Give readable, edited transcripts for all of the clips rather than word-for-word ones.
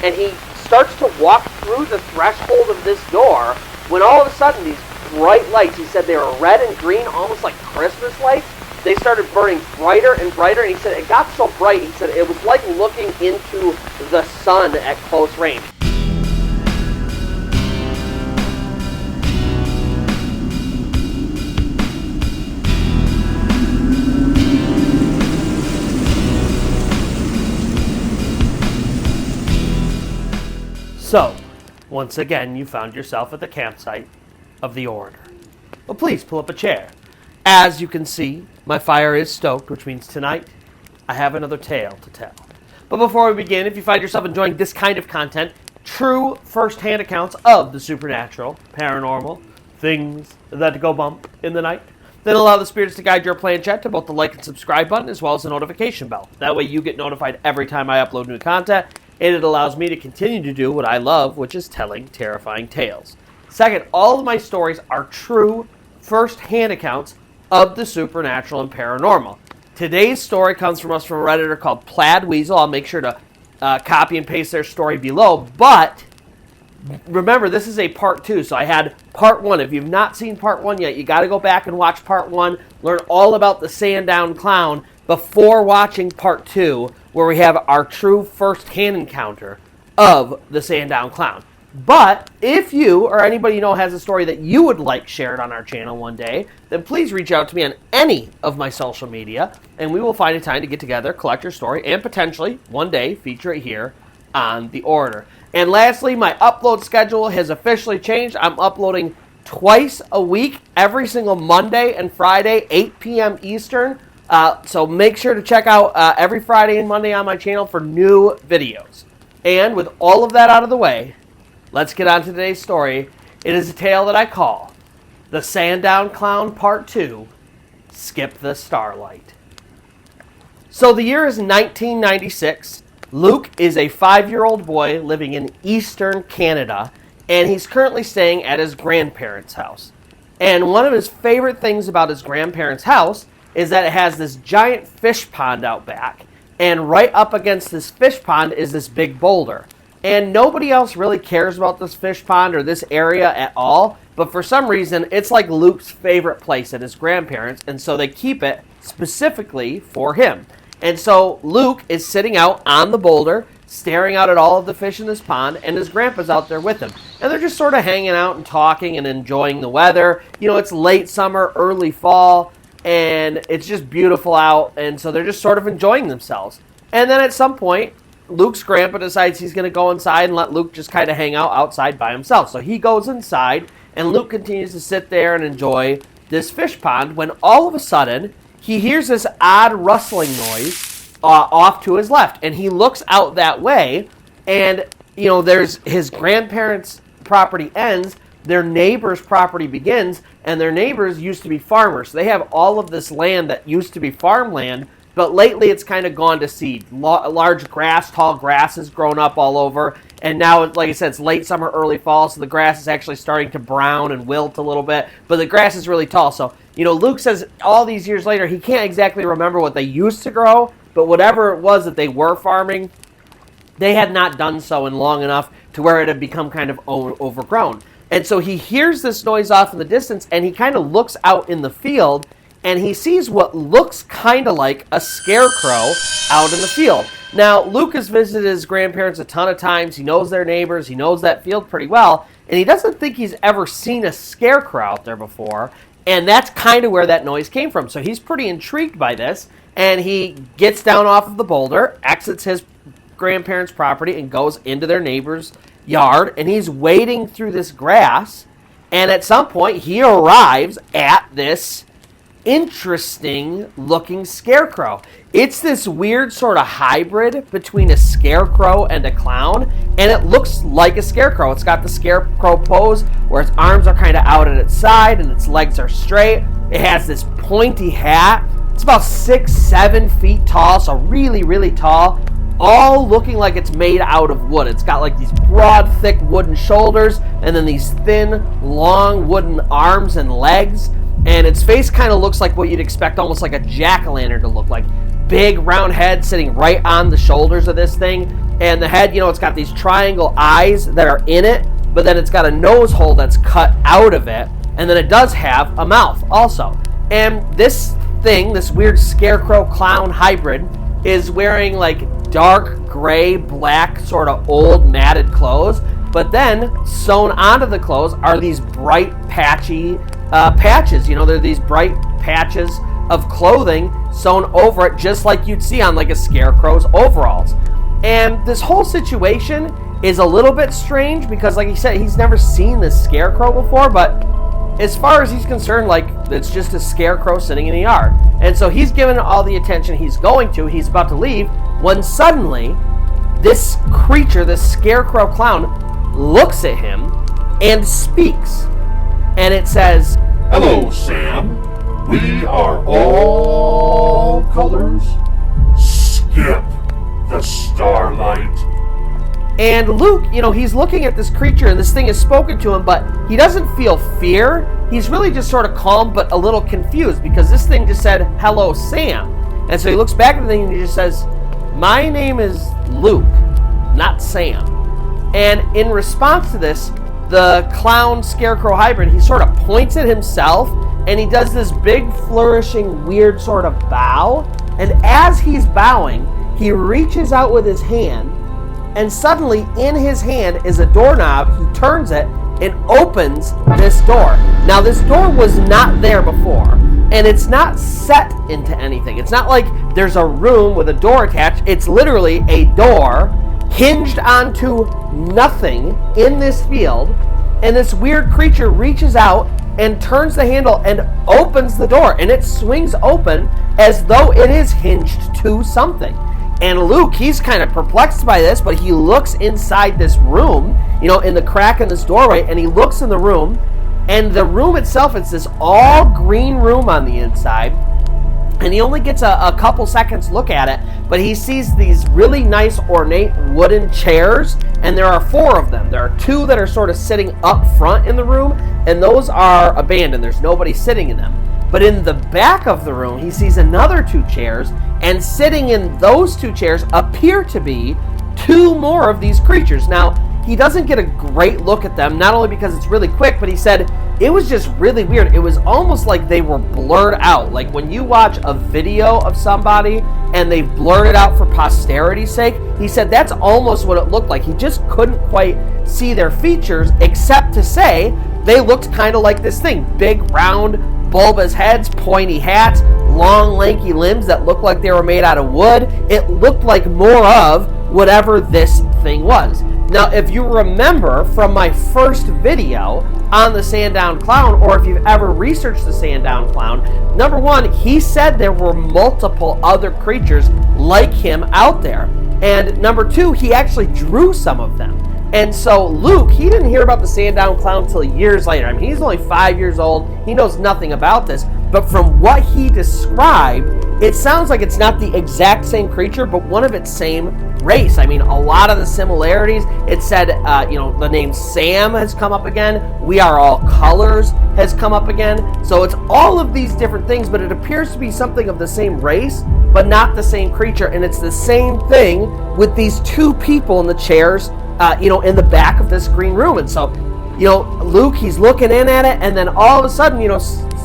and he starts to walk through the threshold of this door when all of a sudden these bright lights, he said they were red and green, almost like Christmas lights, they started burning brighter and brighter, and he said it got so bright, he said it was like looking into the sun at close range. So, once again, you found yourself at the campsite of the Orator. Well, please pull up a chair. As you can see, my fire is stoked, which means tonight I have another tale to tell. But before we begin, if you find yourself enjoying this kind of content, true first-hand accounts of the supernatural, paranormal, things that go bump in the night, then allow the spirits to guide your planchette to both the like and subscribe button as well as the notification bell. That way you get notified every time I upload new content, and it allows me to continue to do what I love, which is telling terrifying tales. Second, all of my stories are true first-hand accounts of the supernatural and paranormal. Today's story comes from us from a Redditor called Plaid Weasel. I'll make sure to copy and paste their story below, but remember, this is a part 2, so I had part 1. If you've not seen part 1 yet, you got to go back and watch part 1, learn all about the Sandown Clown before watching part 2, where we have our true first-hand encounter of the Sandown Clown. But if you or anybody you know has a story that you would like shared on our channel one day, then please reach out to me on any of my social media, and we will find a time to get together, collect your story, and potentially one day feature it here on the Orator. And lastly, my upload schedule has officially changed. I'm uploading twice a week, every single Monday and Friday, 8 p.m. Eastern. So make sure to check out every Friday and Monday on my channel for new videos. And with all of that out of the way, let's get on to today's story. It is a tale that I call The Sandown Clown Part 2, Skip the Starlight. So the year is 1996. Luke is a 5-year-old boy living in eastern Canada, and he's currently staying at his grandparents' house. And one of his favorite things about his grandparents' house is that it has this giant fish pond out back, and right up against this fish pond is this big boulder. And nobody else really cares about this fish pond or this area at all, but for some reason, it's like Luke's favorite place at his grandparents', and so they keep it specifically for him. And so Luke is sitting out on the boulder, staring out at all of the fish in this pond, and his grandpa's out there with him. And they're just sort of hanging out and talking and enjoying the weather. You know, it's late summer, early fall, and it's just beautiful out, and so they're just sort of enjoying themselves. And then at some point, Luke's grandpa decides he's going to go inside and let Luke just kind of hang out outside by himself. So he goes inside, and Luke continues to sit there and enjoy this fish pond when all of a sudden, he hears this odd rustling noise off to his left, and he looks out that way, and, you know, there's his grandparents' property ends, their neighbor's property begins, and their neighbors used to be farmers. So they have all of this land that used to be farmland, but lately it's kind of gone to seed. Large grass, tall grass has grown up all over, and now, like I said, it's late summer, early fall, so the grass is actually starting to brown and wilt a little bit, but the grass is really tall. So, you know, Luke says all these years later, he can't exactly remember what they used to grow, but whatever it was that they were farming, they had not done so in long enough to where it had become kind of overgrown. And so he hears this noise off in the distance, and he kind of looks out in the field, and he sees what looks kind of like a scarecrow out in the field. Now, Luke has visited his grandparents a ton of times. He knows their neighbors. He knows that field pretty well, and he doesn't think he's ever seen a scarecrow out there before, and that's kind of where that noise came from. So he's pretty intrigued by this, and he gets down off of the boulder, exits his grandparents' property, and goes into their neighbor's yard, and he's wading through this grass, and at some point he arrives at this interesting looking scarecrow. It's this weird sort of hybrid between a scarecrow and a clown, and it looks like a scarecrow. It's got the scarecrow pose where its arms are kind of out at its side and its legs are straight. It has this pointy hat. It's about 6-7 feet tall, so really, really tall, all looking like it's made out of wood. It's got like these broad, thick wooden shoulders and then these thin, long wooden arms and legs. And its face kind of looks like what you'd expect almost like a jack-o'-lantern to look like. big round head sitting right on the shoulders of this thing. And the head, it's got these triangle eyes that are in it, but then it's got a nose hole that's cut out of it. And then it does have a mouth also. And this thing, this weird scarecrow clown hybrid, is wearing like dark gray, black, sort of old matted clothes. But then sewn onto the clothes are these bright patchy patches. They're these bright patches of clothing sewn over it, just like you'd see on like a scarecrow's overalls. And this whole situation is a little bit strange because, like he said, he's never seen this scarecrow before, but as far as he's concerned, like, it's just a scarecrow sitting in a yard. And so he's given it all the attention he's going to. He's about to leave when suddenly this creature, this scarecrow clown, looks at him and speaks. And it says, "Hello, Sam. We are all colors. Skip the starlight." And Luke, he's looking at this creature and this thing has spoken to him, but he doesn't feel fear. He's really just sort of calm, but a little confused because this thing just said, "Hello, Sam." And so he looks back at the thing and he just says, "My name is Luke, not Sam." And in response to this, the clown scarecrow hybrid, he sort of points at himself and he does this big flourishing weird sort of bow. And as he's bowing, he reaches out with his hand, and suddenly in his hand is a doorknob. He turns it and opens this door. Now this door was not there before, and it's not set into anything. It's not like there's a room with a door attached. It's literally a door hinged onto nothing in this field, and this weird creature reaches out and turns the handle and opens the door, and it swings open as though it is hinged to something. And Luke, he's kind of perplexed by this, but he looks inside this room, in the crack in this doorway, and he looks in the room, and the room itself, it's this all green room on the inside, and he only gets a couple seconds look at it, but he sees these really nice ornate wooden chairs, and there are 4 of them. There are 2 that are sort of sitting up front in the room, and those are abandoned. There's nobody sitting in them. But in the back of the room, he sees another 2 chairs, and sitting in those 2 chairs appear to be 2 more of these creatures. Now, he doesn't get a great look at them, not only because it's really quick, but he said it was just really weird. It was almost like they were blurred out. Like when you watch a video of somebody and they've blurred it out for posterity's sake, he said that's almost what it looked like. He just couldn't quite see their features, except to say they looked kind of like this thing. Big, round, bulbous heads, pointy hats, long, lanky limbs that looked like they were made out of wood. It looked like more of whatever this thing was. Now, if you remember from my first video on the Sandown Clown, or if you've ever researched the Sandown Clown, number one, he said there were multiple other creatures like him out there. And number 2, he actually drew some of them. And so Luke, he didn't hear about the Sandown Clown until years later. I mean, he's only 5 years old. He knows nothing about this. But from what he described, it sounds like it's not the exact same creature, but one of its same race. I mean, a lot of the similarities. It said, the name Sam has come up again. We Are All Colors has come up again. So it's all of these different things, but it appears to be something of the same race, but not the same creature. And it's the same thing with these 2 people in the chairs, in the back of this green room. And so, Luke, he's looking in at it, and then all of a sudden,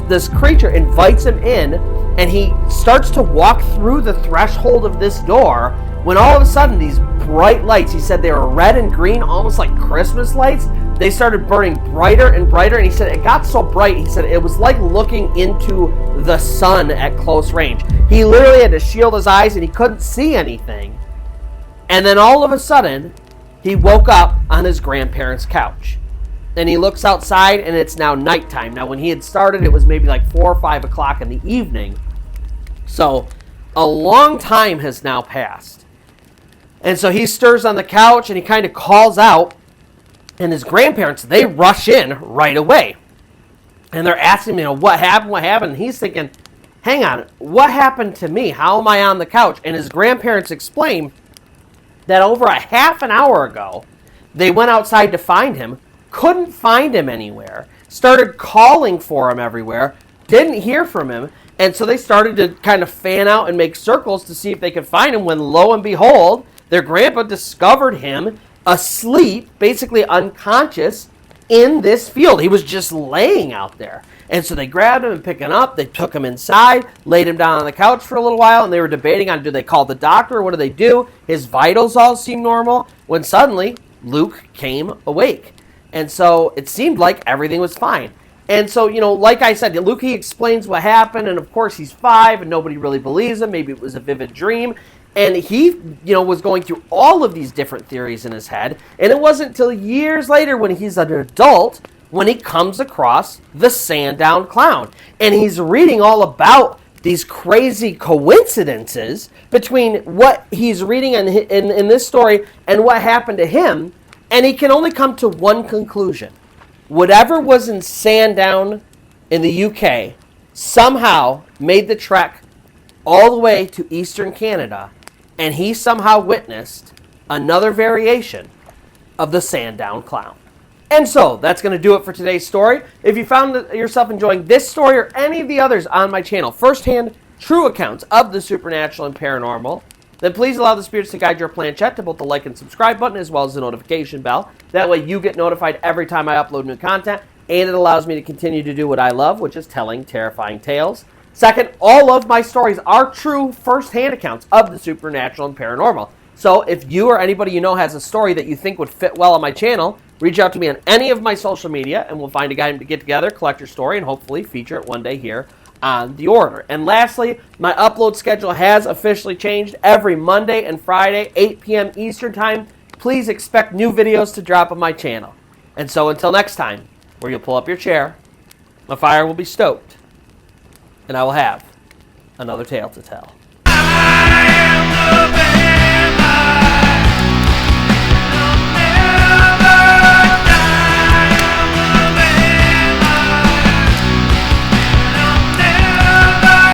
this creature invites him in, and he starts to walk through the threshold of this door, when all of a sudden, these bright lights, he said they were red and green, almost like Christmas lights, they started burning brighter and brighter, and he said it got so bright, he said it was like looking into the sun at close range. He literally had to shield his eyes, and he couldn't see anything. And then all of a sudden, he woke up on his grandparents' couch. And he looks outside, and it's now nighttime. Now, when he had started, it was maybe like 4 or 5 o'clock in the evening. So, a long time has now passed. And so he stirs on the couch, and he kind of calls out. And his grandparents, they rush in right away. And they're asking him, what happened, what happened? And he's thinking, hang on, what happened to me? How am I on the couch? And his grandparents explain that over a half an hour ago, they went outside to find him, couldn't find him anywhere, started calling for him everywhere, didn't hear from him, And so they started to kind of fan out and make circles to see if they could find him, when lo and behold, their grandpa discovered him asleep, basically unconscious, in this field. He was just laying out there. And so they grabbed him and picked him up. They took him inside, laid him down on the couch for a little while, and they were debating on, do they call the doctor or what do they do? His vitals all seemed normal, when suddenly Luke came awake. And so it seemed like everything was fine. And so, like I said, Luke, he explains what happened, and of course he's 5, and nobody really believes him. Maybe it was a vivid dream. And he, was going through all of these different theories in his head. And it wasn't until years later, when he's an adult, when he comes across the Sandown Clown. And he's reading all about these crazy coincidences between what he's reading in this story and what happened to him. And he can only come to one conclusion. Whatever was in Sandown in the UK somehow made the trek all the way to Eastern Canada, and he somehow witnessed another variation of the Sandown Clown. And so, that's going to do it for today's story. If you found yourself enjoying this story or any of the others on my channel, first-hand, true accounts of the supernatural and paranormal, then please allow the spirits to guide your planchette to both the like and subscribe button as well as the notification bell. That way you get notified every time I upload new content, and it allows me to continue to do what I love, which is telling terrifying tales. Second, all of my stories are true first-hand accounts of the supernatural and paranormal. So if you or anybody you know has a story that you think would fit well on my channel, reach out to me on any of my social media, and we'll find a guy to get together, collect your story, and hopefully feature it one day here on the Orator. And lastly, my upload schedule has officially changed. Every Monday and Friday, 8 p.m. Eastern Time, please expect new videos to drop on my channel. And so until next time, where you'll pull up your chair, my fire will be stoked, and I will have another tale to tell.